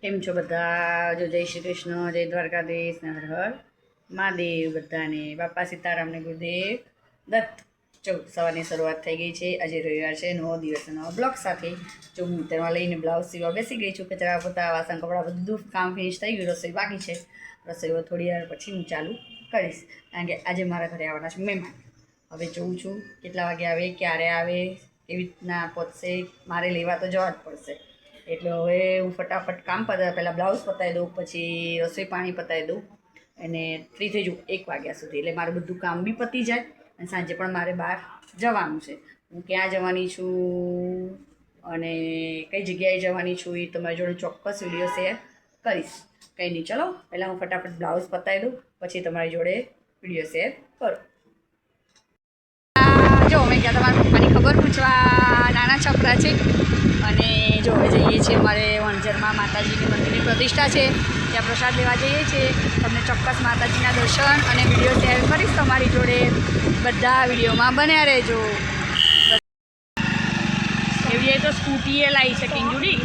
કેમ છો બધા? જો જય શ્રી કૃષ્ણ, જય દ્વારકાધીશ ને હર હર મહાદેવ બધાને. બાપા સીતારામને ગુરુદેવ દત્ત. જો સવારની શરૂઆત થઈ ગઈ છે. આજે રવિવાર છે, નવો દિવસ નવા બ્લોગ સાથે. જો હું તેમાં લઈને બ્લાઉઝ સીવા બેસી ગઈ છું. કચરા પોતા વાસણ કપડાં બધું કામ ફિનિશ થઈ ગયું. રસોઈ બાકી છે. રસોઈ થોડી વાર પછી હું ચાલુ કરીશ, કારણ કે આજે મારા ઘરે આવવાના છે મહેમાન. હવે જોઉં છું કેટલા વાગે આવે, ક્યારે આવે, કેવી રીતના પહોંચશે. મારે લેવા તો જવા જ પડશે. એટલે હવે હું ફટાફટ કામ પહેલાં બ્લાઉઝ પતાવી દઉં, પછી રસોઈ પાણી પતાવી દઉં અને ફ્રી થઈ જઉં 1 વાગ્યા સુધી. એટલે મારું બધું કામ બી પતી જાય અને સાંજે પણ મારે બહાર જવાનું છે. હું ક્યાં જવાની છું અને કઈ જગ્યાએ જવાની છું એ તમારી જોડે ચોક્કસ વિડીયો શેર કરીશ. કંઈ નહીં, ચલો પહેલાં હું ફટાફટ બ્લાઉઝ પતાવી દઉં, પછી તમારી જોડે વિડીયો શેર કરું. જો અમે ગયા તમારા પપ્પાની ખબર પૂછવા. નાના છોકરા છે અને જો જઈએ છીએ અમારે વણઝરમાં માતાજીની મંદિરની પ્રતિષ્ઠા છે, ત્યાં પ્રસાદ લેવા જઈએ છીએ. તમને ચોક્કસ માતાજીના દર્શન અને વિડીયો શેર કરીશ તમારી જોડે. બધા વિડીયોમાં બન્યા રહેજો. એવી તો સ્કૂટીએ લાવી છે કિંજુડી.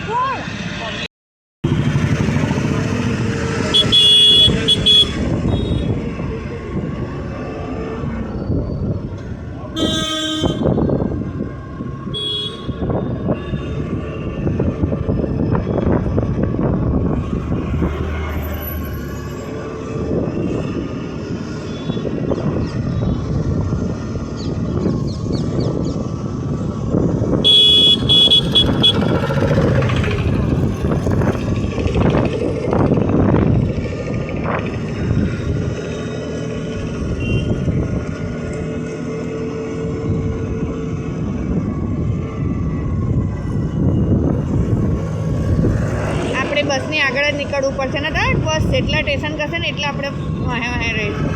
બસની આગળ જ નીકળવું પડશે ને તાર બસ જેટલા સ્ટેશન કરશે ને એટલે આપણે વાહે વાહે રહીશું.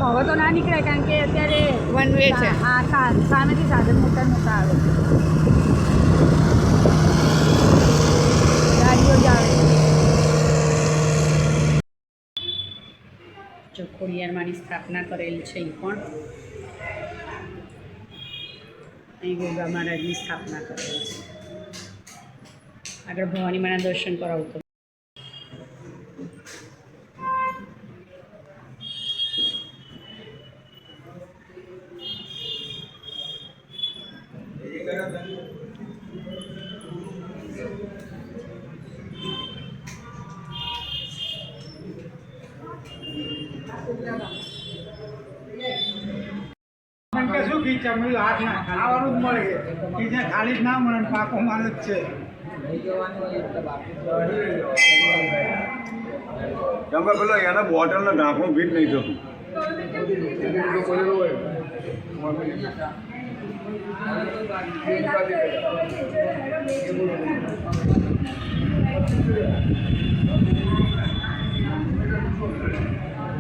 હવે તો ના નીકળે, કારણ કે અત્યારે વન વે છે. હા, સામેથી સાધન મોટા આવે, ગાડીઓ જ આવે. જો ખોડિયારમાંની સ્થાપના કરેલ છે એ પણ અહીં ગોગા મહારાજની સ્થાપના કરેલ છે. આગળ ભવાની માના દર્શન કરાવું તો શું ખીચમડું હાથ ના ખાવાનું જ મળે, ખીચે ખાલી જ ના મળે, પાકો માલ જ છે. કેમ કે પેલો એના બોટલને ઢાંકણું ફીટ નહીં થતું.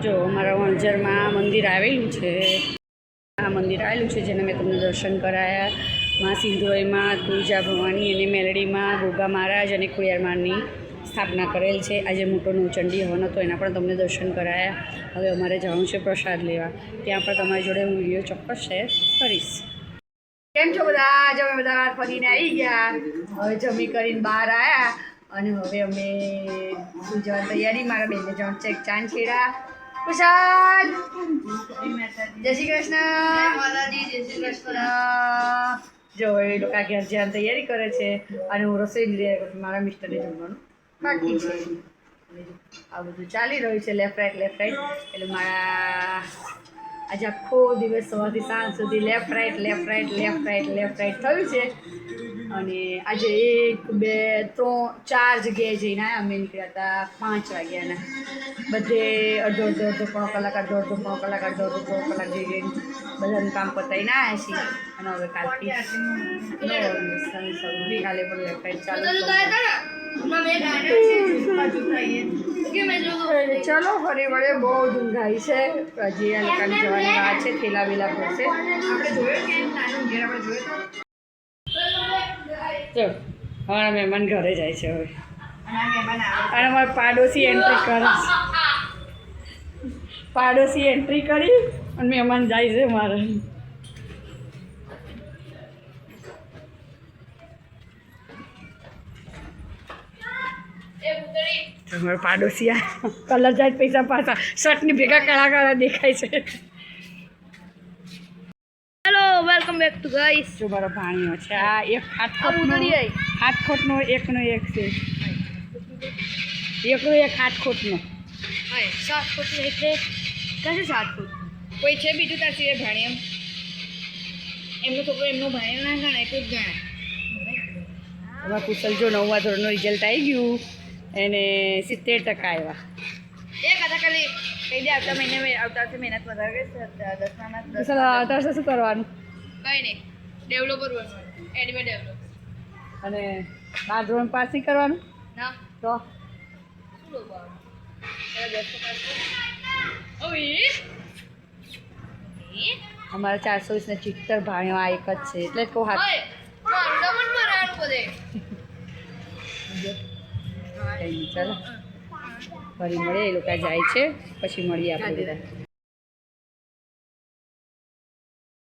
જો અમારા વણઝરમાં મંદિર આવેલું છે. આ મંદિર આવેલું છે જેને મેં તમને દર્શન કરાયા. માં સિંધોઈમાં તુળજા ભવાની અને મેલડીમાં ગોગા મહારાજ અને ખોડિયારમાંની સ્થાપના કરેલ છે. આજે મોટો નવચંડી હવન હતો, એના પણ તમને દર્શન કરાયા. હવે અમારે જવાનું છે પ્રસાદ લેવા. ત્યાં પણ તમારી જોડે હું વિડીયો ચોક્કસ શેર કરીશ. કેમ છો બધા? જો અમે બધા ફરીને આવી ગયા. હવે જમી કરીને બહાર આવ્યા અને હવે અમે જવાની તૈયારી. મારા બેનને જવાનું છે ચાંદખેડા. કુશાલ, જય શ્રી કૃષ્ણ. જો એ લોકો ઘેર જવાની તૈયારી કરે છે અને હું રસોઈ તૈયાર કરું છું. મારા મિસ્ટરને જમવાનું બાકી છે. આ બધું ચાલી રહ્યું છે લેફ્ટ રાઈટ. એટલે મારા આજે આખો દિવસ સવારથી સાંજ સુધી લેફ્ટ રાઈટ થયું છે. અને આજે 1 2 3 4 જગ્યાએ જઈને આવ્યા. અમે નીકળ્યા હતા 5 વાગ્યાના. બધે અડધો પોણો કલાક જઈ બધાનું કામ પતાવીને આવ્યા છીએ. અને હવે કાલથી કાલે પણ લેફ્ટ રાઈટ ચાલુ. ચલો ફરી વળે. બહુ ઊંઘાઈ છે. હજી આ લોકોની જવાની વાત છે. થેલા વેલા પડશે. આપણે જોયું કે નાનું ઘેર આપણે જોયું. જો અમારા મહેમાન ઘરે જાય છે હવે. અને અમારા પાડોશી એન્ટ્રી કરી અને મહેમાન જાય છે મારા. તમારો પાડોશિયા કલર જાય પૈસા પાછા શર્ટની ભેગા કાળા કાળા દેખાય છે hello welcome back to guys. જો મારો ભાણિયો છે આ એક હાથખોટનો એકનો એક છે એકનો એક હાથખોટનો હાય 7 ફૂટ એટલે કશે 7 ફૂટ કોઈ છે બીજું તારથી એ ભાણિયમ એમનો છોકરો એમનો ભાઈ ના ગણાય કોઈ જ ગણાય. એમાં કુશલ જો 9મા ધોરણનું રિઝલ્ટ આવી ગયું એને 70% આવ્યા એક હતા ખાલી કઈ દે આવતા મહેનત વધારે કરશે 10માં કુશલ તારે શું કરવાનું કઈ નહીં ડેવલપર બનવાનું એનિમે ડેવલપ અને 12 ધોરણ પાસ નહીં કરવાનું ના તો શું લોબાવાનું એલા 10 પાસ ઓય અમારા 420 ને 70 ભાણિયો આ એક જ છે એટલે જ કહું હાથ ઓય મારું નામ જ મરાવાનું બધે કંઈ નહીં ચાલો ફરી મળીએ એ લોકો જાય છે પછી મળીએ આપણે બધા